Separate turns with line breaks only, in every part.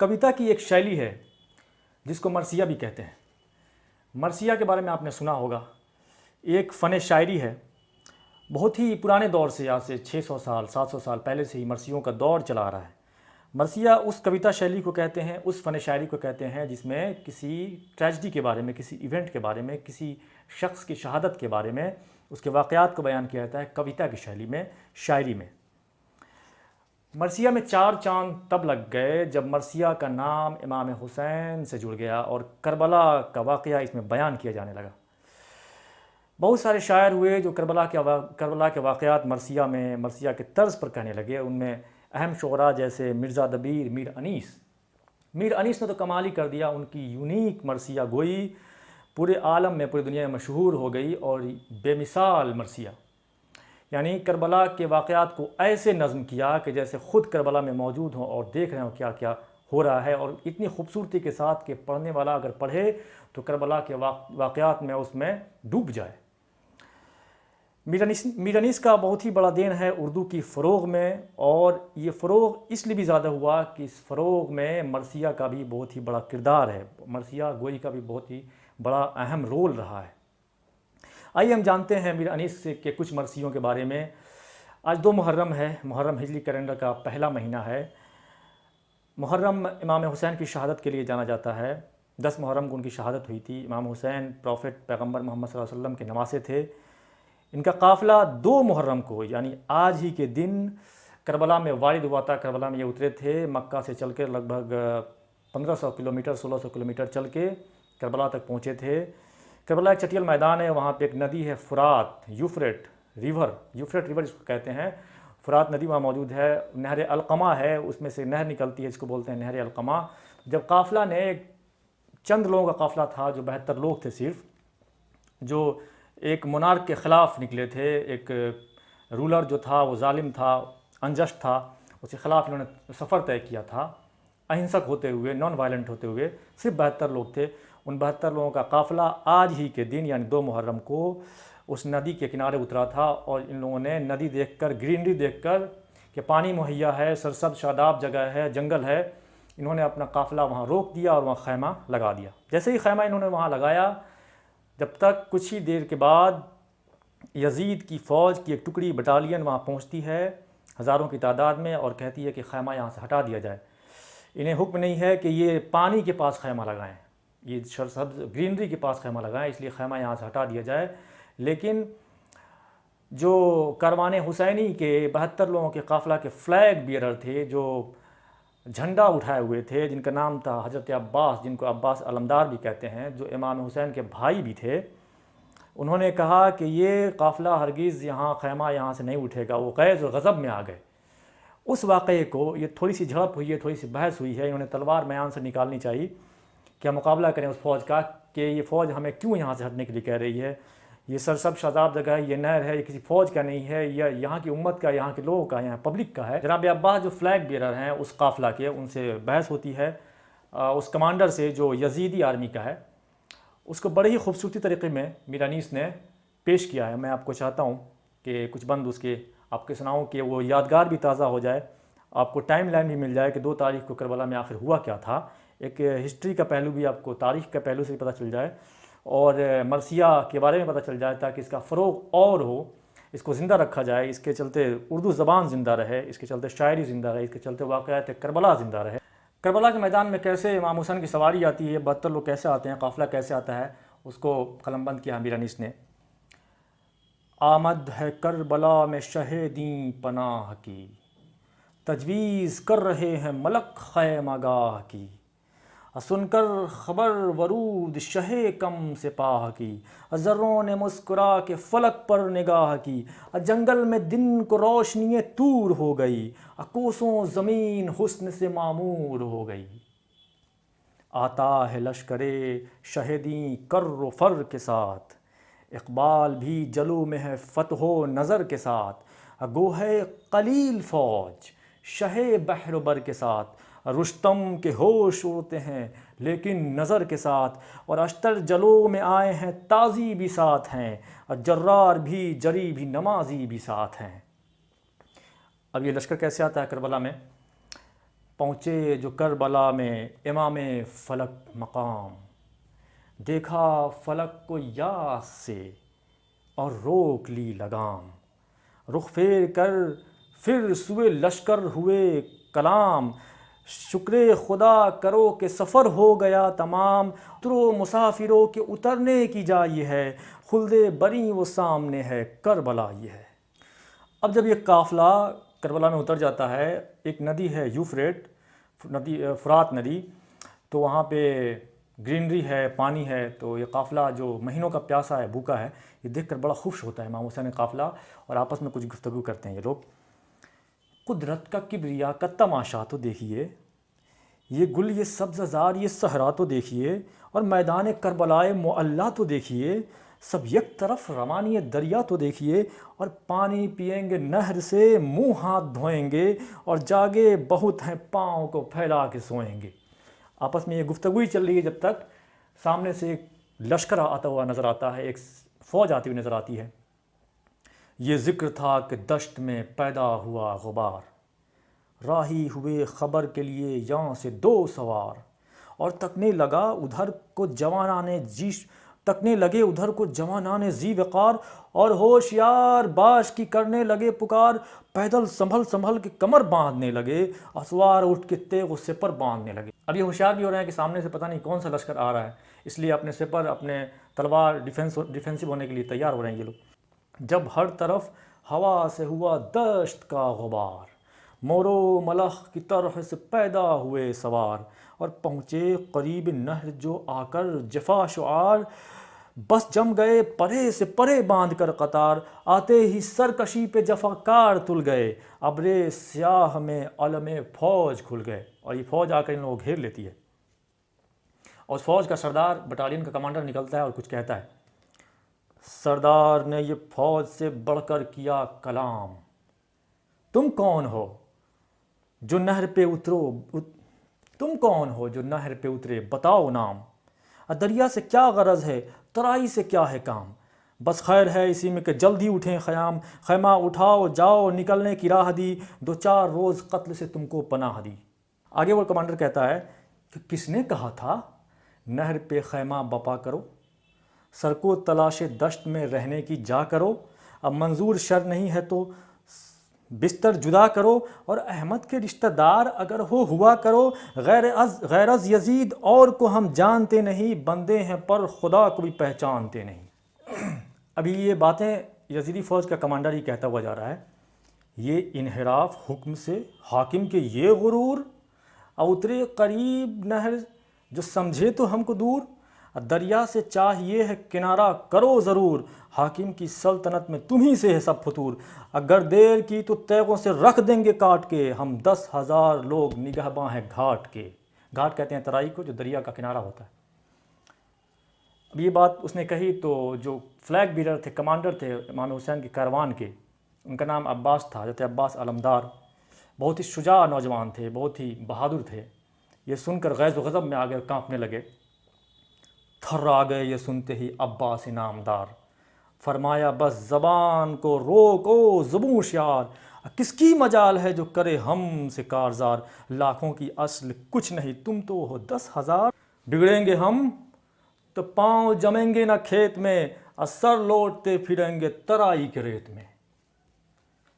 کویتا کی ایک شیلی ہے جس کو مرثیہ بھی کہتے ہیں۔ مرثیہ کے بارے میں آپ نے سنا ہوگا، ایک فن شاعری ہے، بہت ہی پرانے دور سے، آج سے 600 سال 700 سال پہلے سے ہی مرثیوں کا دور چلا آ رہا ہے۔ مرثیہ اس کویتا شیلی کو کہتے ہیں، اس فن شاعری کو کہتے ہیں جس میں کسی ٹریجڈی کے بارے میں، کسی ایونٹ کے بارے میں، کسی شخص کی شہادت کے بارے میں، اس کے واقعات کو بیان کیا جاتا ہے کویتا کی شیلی میں، شاعری میں۔ مرثیہ میں 4 چاند تب لگ گئے جب مرثیہ کا نام امام حسین سے جڑ گیا اور کربلا کا واقعہ اس میں بیان کیا جانے لگا۔ بہت سارے شاعر ہوئے جو کربلا کے واقعات مرثیہ کے طرز پر کہنے لگے۔ ان میں اہم شعراء جیسے مرزا دبیر، میر انیس نے تو کمال ہی کر دیا۔ ان کی یونیک مرثیہ گوئی پورے عالم میں، پوری دنیا میں مشہور ہو گئی، اور بے مثال مرثیہ، یعنی کربلا کے واقعات کو ایسے نظم کیا کہ جیسے خود کربلا میں موجود ہوں اور دیکھ رہے ہوں کیا کیا ہو رہا ہے، اور اتنی خوبصورتی کے ساتھ کہ پڑھنے والا اگر پڑھے تو کربلا کے واقعات میں اس میں ڈوب جائے۔ میر انیس کا بہت ہی بڑا دین ہے اردو کی فروغ میں، اور یہ فروغ اس لیے بھی زیادہ ہوا کہ اس فروغ میں مرثیہ کا بھی بہت ہی بڑا کردار ہے، مرثیہ گوئی کا بھی بہت ہی بڑا اہم رول رہا ہے۔ آئیے ہم جانتے ہیں میر انیس کے کچھ مرثیوں کے بارے میں۔ آج 2 محرم ہے، محرم ہجری کیلنڈر کا پہلا مہینہ ہے۔ محرم امام حسین کی شہادت کے لیے جانا جاتا ہے۔ 10 محرم کو ان کی شہادت ہوئی تھی۔ امام حسین پروفٹ پیغمبر محمد صلی اللہ علیہ وسلم کے نواسے تھے۔ ان کا قافلہ 2 محرم کو، یعنی آج ہی کے دن کربلا میں وارد ہوا تھا۔ کربلا میں یہ اترے تھے، مکہ سے چل کے لگ بھگ 1500 کلومیٹر 1600 کلومیٹر چل کے کربلا تک پہنچے تھے۔ کربلا ایک چٹیل میدان ہے، وہاں پہ ایک ندی ہے فرات، یوفریٹ ریور اس کو کہتے ہیں۔ فرات ندی وہاں موجود ہے۔ نہر القمہ ہے، اس میں سے نہر نکلتی ہے، اس کو بولتے ہیں نہر القمہ۔ جب قافلہ نے چند لوگوں کا قافلہ تھا، جو 72 لوگ تھے صرف، جو ایک monarch کے خلاف نکلے تھے، ایک رولر جو تھا وہ ظالم تھا، انجسٹ تھا، اس کے خلاف انہوں نے سفر طے کیا تھا، اہنسک ہوتے ہوئے، نان وائلنٹ ہوتے ہوئے۔ صرف 72 لوگ تھے۔ ان 72 لوگوں کا قافلہ آج ہی کے دن یعنی 2 محرم کو اس ندی کے کنارے اترا تھا، اور ان لوگوں نے ندی دیکھ کر، گرینری دیکھ کر کہ پانی مہیا ہے، سرسبز شاداب جگہ ہے، جنگل ہے، انہوں نے اپنا قافلہ وہاں روک دیا اور وہاں خیمہ لگا دیا۔ جیسے ہی خیمہ انہوں نے وہاں لگایا، جب تک کچھ ہی دیر کے بعد یزید کی فوج کی ایک ٹکڑی بٹالین وہاں پہنچتی ہے ہزاروں کی تعداد میں، اور کہتی ہے کہ خیمہ یہاں سے ہٹا دیا جائے۔ انہیں حکم نہیں ہے کہ یہ پانی کے پاس خیمہ لگائیں، یہ سرسبز گرینری کے پاس خیمہ لگائیں، اس لیے خیمہ یہاں سے ہٹا دیا جائے۔ لیکن جو کاروان حسینی کے 72 لوگوں کے قافلہ کے فلیگ بیئرر تھے، جو جھنڈا اٹھائے ہوئے تھے، جن کا نام تھا حضرت عباس، جن کو عباس علمدار بھی کہتے ہیں، جو امام حسین کے بھائی بھی تھے، انہوں نے کہا کہ یہ قافلہ ہرگز خیمہ یہاں سے نہیں اٹھے گا۔ وہ غیظ اور غضب میں آ گئے۔ اس واقعے کو، یہ تھوڑی سی جھڑپ ہوئی ہے، تھوڑی سی بحث ہوئی ہے، انہوں نے تلوار میان سے نکالنی چاہیے کہ ہم مقابلہ کریں اس فوج کا کہ یہ فوج ہمیں کیوں یہاں سے ہٹنے کے لیے کہہ رہی ہے، یہ سرسبز شاداب جگہ ہے، یہ نہر ہے، یہ کسی فوج کا نہیں ہے، یہ یہاں کی امت کا، یہاں کے لوگوں کا، یہاں پبلک کا ہے۔ جناب عباس جو فلیگ بیئرر ہیں اس قافلہ کے، ان سے بحث ہوتی ہے، اس کمانڈر سے جو یزیدی آرمی کا ہے۔ اس کو بڑے ہی خوبصورتی طریقے میں میر انیس نے پیش کیا ہے۔ میں آپ کو چاہتا ہوں کہ کچھ بند اس کے آپ کے سناؤں کہ وہ یادگار بھی تازہ ہو جائے، آپ کو ٹائم لائن بھی مل جائے کہ 2 تاریخ کو کربلا میں آخر ہوا کیا تھا، ایک ہسٹری کا پہلو بھی آپ کو، تاریخ کا پہلو سے بھی پتہ چل جائے، اور مرثیہ کے بارے میں پتہ چل جائے، تاکہ اس کا فروغ اور ہو، اس کو زندہ رکھا جائے، اس کے چلتے اردو زبان زندہ رہے، اس کے چلتے شاعری زندہ رہے، اس کے چلتے واقعات کربلا زندہ رہے۔ کربلا کے میدان میں کیسے امام حسین کی سواری آتی ہے، 72 لوگ کیسے آتے ہیں، قافلہ کیسے آتا ہے، اس کو قلم بند کیا میر انیس نے۔ آمد ہے کربلا میں شہ دیں پناہ کی، تجویز کر رہے ہیں ملک خیمہ گاہ کی، سن کر خبر ورود شہ کم سپاہ کی، ذروں نے مسکرا کے فلک پر نگاہ کی، جنگل میں دن کو روشنی طور ہو گئی، کوسوں زمین حسن سے معمور ہو گئی، آتا ہے لشکر شہدیں کر و فر کے ساتھ، اقبال بھی جلو میں ہے فتح و نظر کے ساتھ، گو ہے قلیل فوج شہ بحر و بر کے ساتھ، رستم کے ہوش اڑتے ہیں لیکن نظر کے ساتھ، اور اشتر جلو میں آئے ہیں تازی بھی ساتھ ہیں، جرار بھی جری بھی نمازی بھی ساتھ ہیں۔ اب یہ لشکر کیسے آتا ہے کربلا میں؟ پہنچے جو کربلا میں امام فلک مقام، دیکھا فلک کو یاس سے اور روک لی لگام، رخ پھیر کر پھر سوئے لشکر ہوئے کلام، شکر خدا کرو کہ سفر ہو گیا تمام، اترو مسافروں کے اترنے کی جا یہ ہے، خلد بری وہ سامنے ہے کربلا یہ ہے۔ اب جب یہ قافلہ کربلا میں اتر جاتا ہے، ایک ندی ہے یوفریٹ ندی، فرات ندی، تو وہاں پہ گرینری ہے، پانی ہے، تو یہ قافلہ جو مہینوں کا پیاسا ہے، بھوکا ہے، یہ دیکھ کر بڑا خوش ہوتا ہے امام حسین قافلہ، اور آپس میں کچھ گفتگو کرتے ہیں یہ لوگ۔ قدرت کا کبریا کا تماشا تو دیکھیے، یہ گل، یہ سبز زار، یہ صحرا تو دیکھیے، اور میدان کربلائے معلیٰ تو دیکھیے، سب یک طرف روانی دریا تو دیکھیے، اور پانی پئیں گے نہر سے، منہ ہاتھ دھوئیں گے، اور جاگے بہت ہیں پاؤں کو پھیلا کے سوئیں گے۔ آپس میں یہ گفتگو ہی چل رہی ہے جب تک سامنے سے ایک لشکر آتا ہوا نظر آتا ہے، ایک فوج آتی ہوئی نظر آتی ہے۔ یہ ذکر تھا کہ دشت میں پیدا ہوا غبار، راہی ہوئے خبر کے لیے یہاں سے دو سوار، اور تکنے لگے ادھر کو جوانان ذی وقار، اور ہوشیار باش کی کرنے لگے پکار، پیدل سنبھل کے کمر باندھنے لگے، اسوار اٹھ کے تیغ و سپر باندھنے لگے۔ اب یہ ہوشیار بھی ہو رہے ہیں کہ سامنے سے پتہ نہیں کون سا لشکر آ رہا ہے، اس لیے اپنے سپر، اپنے تلوار ڈیفینسو ہونے کے لیے تیار ہو رہے ہیں یہ لوگ۔ جب ہر طرف ہوا سے ہوا دشت کا غبار، مور و ملخ کی طرح سے پیدا ہوئے سوار، اور پہنچے قریب نہر جو آ کر جفا شعار، بس جم گئے پرے سے پرے باندھ کر قطار، آتے ہی سرکشی پہ جفا کار تل گئے، ابرے سیاہ میں علم فوج کھل گئے۔ اور یہ فوج آ کر ان لوگوں کو گھیر لیتی ہے، اور اس فوج کا سردار، بٹالین کا کمانڈر نکلتا ہے اور کچھ کہتا ہے۔ سردار نے یہ فوج سے بڑھ کر کیا کلام، تم کون ہو جو نہر پہ اترے بتاؤ نام، دریا سے کیا غرض ہے ترائی سے کیا ہے کام، بس خیر ہے اسی میں کہ جلدی اٹھیں خیمہ اٹھاؤ جاؤ نکلنے کی راہ دی، 2-4 روز قتل سے تم کو پناہ دی۔ آگے وہ کمانڈر کہتا ہے کہ کس نے کہا تھا نہر پہ خیمہ بپا کرو، سر کو تلاش دشت میں رہنے کی جا کرو، اب منظور شر نہیں ہے تو بستر جدا کرو، اور احمد کے رشتہ دار اگر ہوا کرو، غیر از یزید اور کو ہم جانتے نہیں، بندے ہیں پر خدا کو بھی پہچانتے نہیں۔ ابھی یہ باتیں یزیدی فوج کا کمانڈر ہی کہتا ہوا جا رہا ہے۔ یہ انحراف حکم سے حاکم کے یہ غرور، اترے قریب نہر جو سمجھے تو ہم کو دور، دریا سے چاہیے ہے کنارہ کرو ضرور، حاکم کی سلطنت میں تمہیں سے ہے سب فطور، اگر دیر کی تو تیغوں سے رکھ دیں گے کاٹ کے، ہم 10,000 لوگ نگہباں ہیں گھاٹ کے۔ گھاٹ کہتے ہیں ترائی کو جو دریا کا کنارہ ہوتا ہے۔ اب یہ بات اس نے کہی تو جو فلیگ بیرر تھے، کمانڈر تھے امام حسین کے کاروان کے، ان کا نام عباس تھا، حضرت عباس علمدار، بہت ہی شجاع نوجوان تھے، بہت ہی بہادر تھے۔ یہ سن کر غیظ و غضب میں آ گئے، کانپنے لگے، تھر آ گئے یہ سنتے ہی عباس نامدار، فرمایا بس زبان کو روکو زبوں ہوشیار، کس کی مجال ہے جو کرے ہم سے کارزار، لاکھوں کی اصل کچھ نہیں تم تو ہو 10,000، بگڑیں گے ہم تو پاؤں جمیں گے نہ کھیت میں، سر لوٹتے پھریں گے ترائی کے ریت میں،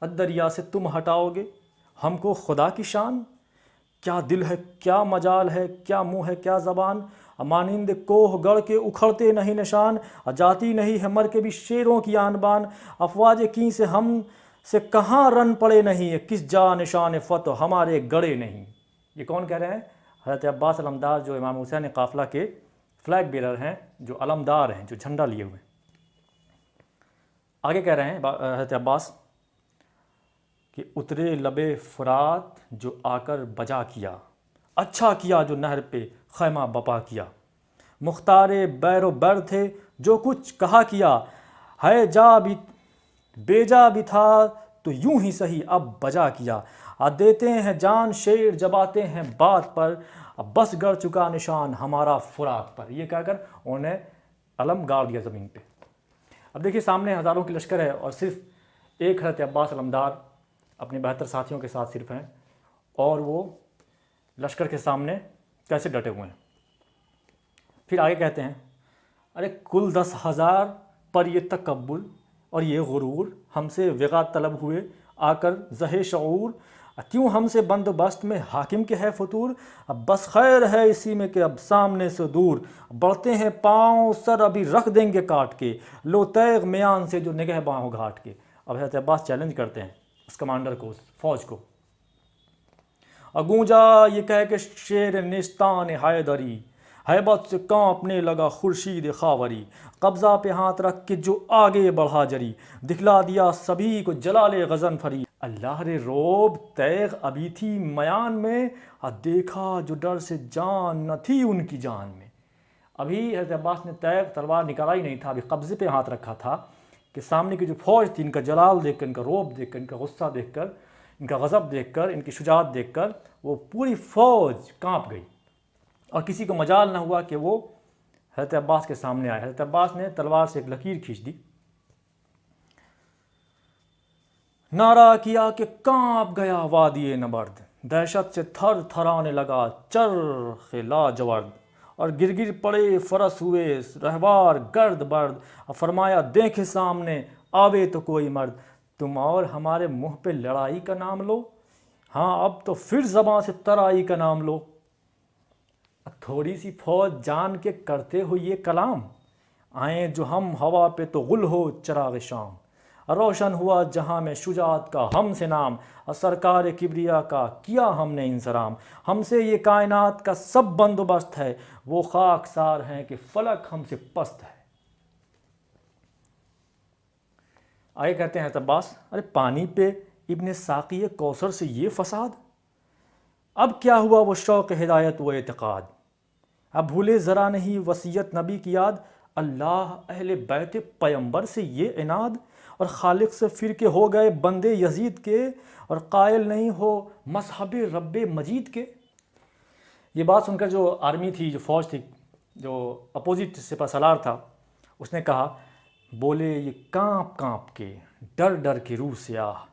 دریا سے تم ہٹاؤ گے ہم کو خدا کی شان، کیا دل ہے کیا مجال ہے کیا منہ ہے کیا زبان، مانند کوہ گڑھ کے اکھڑتے نہیں نشان، جاتی نہیں ہے مر کے بھی شیروں کی آن بان، افواج کی سے ہم سے کہاں رن پڑے نہیں، کس جا نشان فتح ہمارے گڑے نہیں۔ یہ کون کہہ رہے ہیں؟ حضرت عباس علمدار، جو امام حسین قافلہ کے فلیگ بیرر ہیں، جو علمدار ہیں، جو جھنڈا لیے ہوئے ہیں۔ آگے کہہ رہے ہیں حضرت عباس کہ اترے لبے فرات جو آ کر بجا کیا، اچھا کیا جو نہر پہ خیمہ بپا کیا، مختار بیر و بر تھے جو کچھ کہا کیا، ہے جا بھی بیجا بھی تھا تو یوں ہی سہی اب بجا کیا، دیتے ہیں جان شیر جب آتے ہیں بات پر، بس گڑ چکا نشان ہمارا فرات پر۔ یہ کہہ کر انہوں نے علم گاڑ دیا زمین پہ۔ اب دیکھیے سامنے ہزاروں کی لشکر ہے اور صرف ایک حضرت عباس علمدار اپنے 72 ساتھیوں کے ساتھ صرف ہیں، اور وہ لشکر کے سامنے کیسے ڈٹے ہوئے ہیں۔ پھر آگے کہتے ہیں ارے کل 10,000 پر یہ تکبر اور یہ غرور، ہم سے وغا طلب ہوئے آ کر زہ شعور، کیوں ہم سے بندوبست میں حاکم کے ہے فطور، اب بس خیر ہے اسی میں کہ اب سامنے سے دور، بڑھتے ہیں پاؤں سر ابھی رکھ دیں گے کاٹ کے، لو تیغ میان سے جو نگہباں ہو گھاٹ کے۔ اب حضرت عباس چیلنج کرتے ہیں اس کمانڈر کو، اس فوج کو، اگونجا یہ کہہ کہ شیر نشتان حیدری، ہیبت سے کانپنے لگا خورشید خاوری، قبضہ پہ ہاتھ رکھ کے جو آگے بڑھا جری، دکھلا دیا سبھی کو جلال غضن فری، اللہ رے روب تیغ ابھی تھی میان میں، دیکھا جو ڈر سے جان نہ تھی ان کی جان میں۔ ابھی حضرت عباس نے تیغ تلوار نکالا ہی نہیں تھا، ابھی قبضے پہ ہاتھ رکھا تھا کہ سامنے کی جو فوج تھی، ان کا جلال دیکھ کر، ان کا روب دیکھ کر، ان کا غصہ دیکھ کر، ان کا غضب دیکھ کر، ان کی شجاعت دیکھ کر وہ پوری فوج کانپ گئی، اور کسی کو مجال نہ ہوا کہ وہ حضرت عباس کے سامنے آئے۔ حضرت عباس نے تلوار سے ایک لکیر کھینچ دی، نعرہ کیا کہ کانپ گیا وادی نبرد، دہشت سے تھر تھرانے لگا چرخ لاجورد، اور گر گر پڑے فرس ہوئے رہوار گرد برد، اور فرمایا دیکھے سامنے آوے تو کوئی مرد، تم اور ہمارے منہ پہ لڑائی کا نام لو، ہاں اب تو پھر زباں سے ترائی کا نام لو۔ تھوڑی سی فوج جان کے کرتے ہو یہ کلام، آئیں جو ہم ہوا پہ تو غل ہو چراغ شام، روشن ہوا جہاں میں شجاعت کا ہم سے نام، اور سرکار کبریا کا کیا ہم نے انصرام، ہم سے یہ کائنات کا سب بندوبست ہے، وہ خاک سار ہیں کہ فلک ہم سے پست ہے۔ آگے کہتے ہیں حضرت عباس ارے پانی پہ ابن ساقی کوثر سے یہ فساد، اب کیا ہوا وہ شوق ہدایت و اعتقاد، اب بھولے ذرا نہیں وصیت نبی کی یاد، اللہ اہل بیت پیمبر سے یہ عناد، اور خالق سے پھر کے ہو گئے بندے یزید کے، اور قائل نہیں ہو مذہب رب مجید کے۔ یہ بات سن کر جو آرمی تھی، جو فوج تھی، جو اپوزٹ سپہ سالار تھا، اس نے کہا، بولے یہ کانپ کانپ کے ڈر ڈر کے روح سے آہ،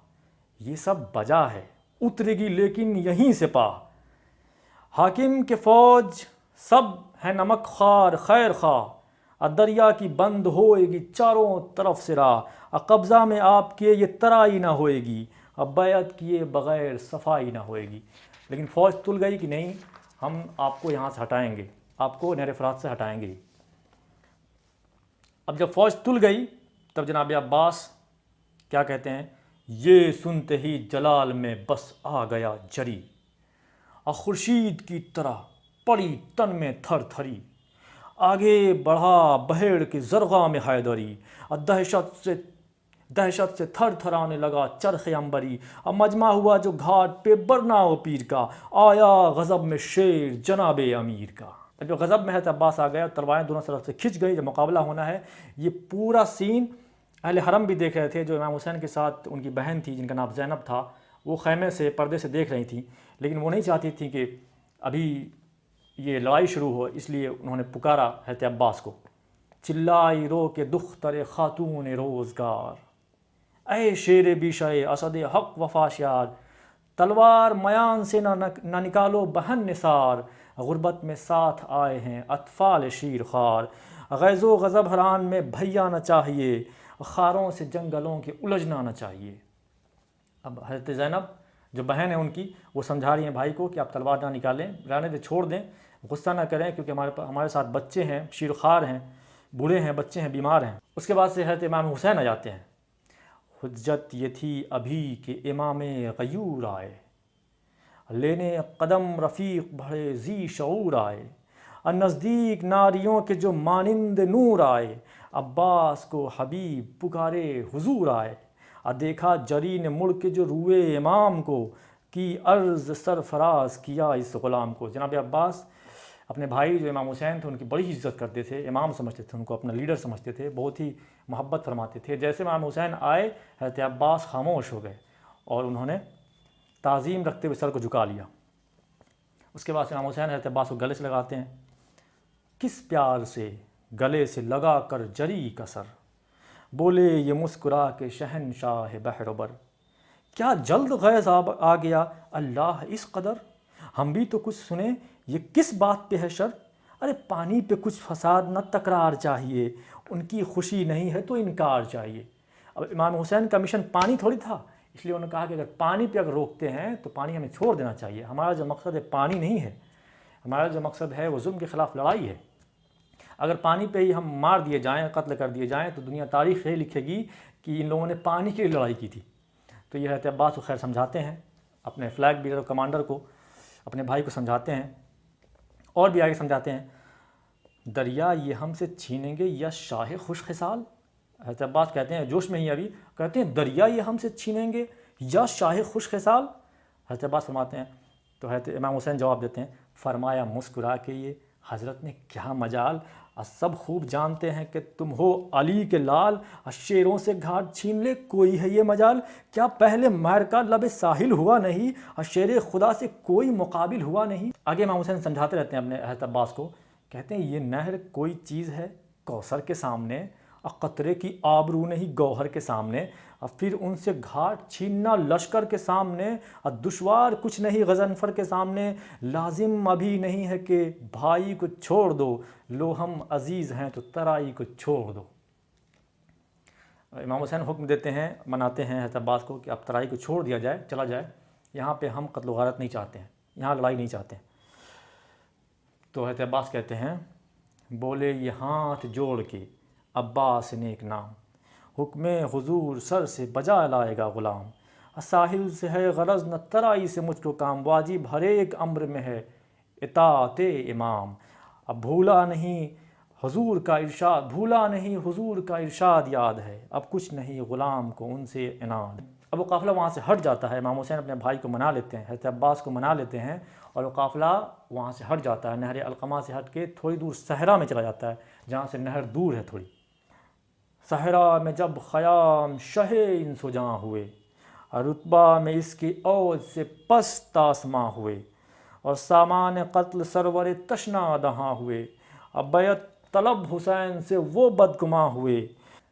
یہ سب بجا ہے اترے گی لیکن یہیں سے پا، حاکم کے فوج سب ہے نمک خوار خیر خواہ، دریا کی بند ہوئے گی چاروں طرف سے راہ، قبضہ میں آپ کے یہ ترائی نہ ہوئے گی، اب بیعت کیے بغیر صفائی نہ ہوئے گی۔ لیکن فوج تل گئی کہ نہیں، ہم آپ کو یہاں سے ہٹائیں گے، آپ کو نہر فرات سے ہٹائیں گے۔ اب جب فوج تل گئی تب جناب عباس کیا کہتے ہیں، یہ سنتے ہی جلال میں بس آ گیا جری، اور خورشید کی طرح پڑی تن میں تھر تھری، آگے بڑھا بہیڑ کے زرغا میں حیدری، اور دہشت سے تھر تھرانے لگا چرخ عنبری، اور مجمع ہوا جو گھاٹ پہ برنا و پیر کا، آیا غضب میں شیر جناب امیر کا۔ جو غضب میں حضرت عباس آ گیا، تلواریں دونوں طرف سے کھنچ گئی، جب مقابلہ ہونا ہے۔ یہ پورا سین اہل حرم بھی دیکھ رہے تھے، جو امام حسین کے ساتھ ان کی بہن تھی جن کا نام زینب تھا، وہ خیمے سے پردے سے دیکھ رہی تھیں، لیکن وہ نہیں چاہتی تھیں کہ ابھی یہ لڑائی شروع ہو، اس لیے انہوں نے پکارا حضرت عباس کو، چلائی رو کے دختر خاتون روزگار، اے شیر بیشہ اسد حق وفاشیار، تلوار میان سے نہ نکالو بہن نثار، غربت میں ساتھ آئے ہیں اطفال شیر خوار، غیظ و غضب حران میں بھیا نہ چاہیے، خاروں سے جنگلوں کے الجھنا نہ چاہیے۔ اب حضرت زینب جو بہن ہے ان کی، وہ سمجھا رہی ہیں بھائی کو کہ آپ تلوار نہ نکالیں، رہنے دیں، چھوڑ دیں، غصہ نہ کریں، کیونکہ ہمارے ساتھ بچے ہیں، شیر خوار ہیں، بوڑھے ہیں، بچے ہیں، بیمار ہیں۔ اس کے بعد سے حضرت امام حسین آ جاتے ہیں، حجت یہ تھی ابھی کہ امام غیور آئے، لینے قدم رفیق بڑھے ذی شعور آئے، اور نزدیک ناریوں کے جو مانند نور آئے، عباس کو حبیب پکارے حضور آئے، اور دیکھا جری نے مڑ کے جو روئے امام کو، کی عرض سرفراز کیا اس غلام کو۔ جناب عباس اپنے بھائی جو امام حسین تھے ان کی بڑی عزت کرتے تھے، امام سمجھتے تھے، ان کو اپنا لیڈر سمجھتے تھے، بہت ہی محبت فرماتے تھے۔ جیسے امام حسین آئے، حضرت عباس خاموش ہو گئے اور انہوں نے تعظیم رکھتے ہوئے سر کو جھکا لیا۔ اس کے بعد امام حسین حضرت عباس کو گلے سے لگاتے ہیں، کس پیار سے گلے سے لگا کر جری کا سر، بولے یہ مسکرا کے شہنشاہ بحر و بر، کیا جلد غیظ آ گیا اللہ اس قدر، ہم بھی تو کچھ سنیں، یہ کس بات پہ ہے شر؟ ارے پانی پہ کچھ فساد نہ تکرار چاہیے، ان کی خوشی نہیں ہے تو انکار چاہیے۔ اب امام حسین کا مشن پانی تھوڑی تھا، اس لیے انہوں نے کہا کہ اگر پانی پہ اگر روکتے ہیں تو پانی ہمیں چھوڑ دینا چاہیے۔ ہمارا جو مقصد ہے پانی نہیں ہے، ہمارا جو مقصد ہے وہ ظلم کے خلاف لڑائی ہے۔ اگر پانی پہ ہی ہم مار دیے جائیں، قتل کر دیے جائیں، تو دنیا تاریخ یہ لکھے گی کہ ان لوگوں نے پانی کے لیے لڑائی کی تھی۔ تو یہ حضرت عباس کو خیر سمجھاتے ہیں، اپنے فلیگ بیرر کمانڈر کو، اپنے بھائی کو سمجھاتے ہیں، اور بھی آگے سمجھاتے ہیں، دریا یہ ہم سے چھینیں گے یا شاہ خوش خصال؟ حضرت عباس کہتے ہیں جوش میں ہی ابھی، کہتے ہیں دریا یہ ہم سے چھینیں گے یا شاہ خوش خصال؟ حضرت عباس فرماتے ہیں، تو حضرت امام حسین جواب دیتے ہیں، فرمایا مسکرا کے یہ حضرت نے کیا مجال، سب خوب جانتے ہیں کہ تم ہو علی کے لال، شیروں سے گھاٹ چھین لے کوئی ہے یہ مجال، کیا پہلے مہر کا لب ساحل ہوا نہیں، شیر خدا سے کوئی مقابل ہوا نہیں۔ آگے امام حسین سمجھاتے رہتے ہیں اپنے حضرت عباس کو، کہتے ہیں یہ نہر کوئی چیز ہے کوثر کے سامنے، قطرے کی آبرو نہیں گوہر کے سامنے، پھر ان سے گھاٹ چھیننا لشکر کے سامنے، دشوار کچھ نہیں غضنفر کے سامنے، لازم ابھی نہیں ہے کہ بھائی کو چھوڑ دو، لو ہم عزیز ہیں تو ترائی کو چھوڑ دو۔ امام حسین حکم دیتے ہیں، مناتے ہیں حضرت عباس کو کہ اب ترائی کو چھوڑ دیا جائے، چلا جائے، یہاں پہ ہم قتل و غارت نہیں چاہتے ہیں، یہاں لڑائی نہیں چاہتے ہیں۔ تو حضرت عباس کہتے ہیں، بولے یہ ہاتھ جوڑ کے عباس نیک نام، حکم حضور سر سے بجا لائے گا غلام، ساحل سے ہے غرض نہ ترائی سے مجھ کو کام، واجب ہر ایک امر میں ہے اطاعت امام، اب بھولا نہیں حضور کا ارشاد، بھولا نہیں حضور کا ارشاد یاد ہے، اب کچھ نہیں غلام کو ان سے عناد۔ اب وہ قافلہ وہاں سے ہٹ جاتا ہے، امام حسین اپنے بھائی کو منا لیتے ہیں، حضرت عباس کو منا لیتے ہیں، اور وہ قافلہ وہاں سے ہٹ جاتا ہے، نہر القمہ سے ہٹ کے تھوڑی دور صحرا میں چلا جاتا ہے، جہاں سے نہر دور ہے تھوڑی۔ صحرا میں جب خیام شہ انس و جاں ہوئے، رتبہ میں اس کی اوج سے پست آسماں ہوئے، اور سامان قتل سرور تشنا دہاں ہوئے، اب بیعت طلب حسین سے وہ بدگماں ہوئے،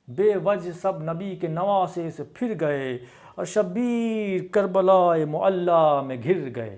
بے وجہ سب نبی کے نواسے سے پھر گئے، اور شبیر کربلا معلی میں گھر گئے۔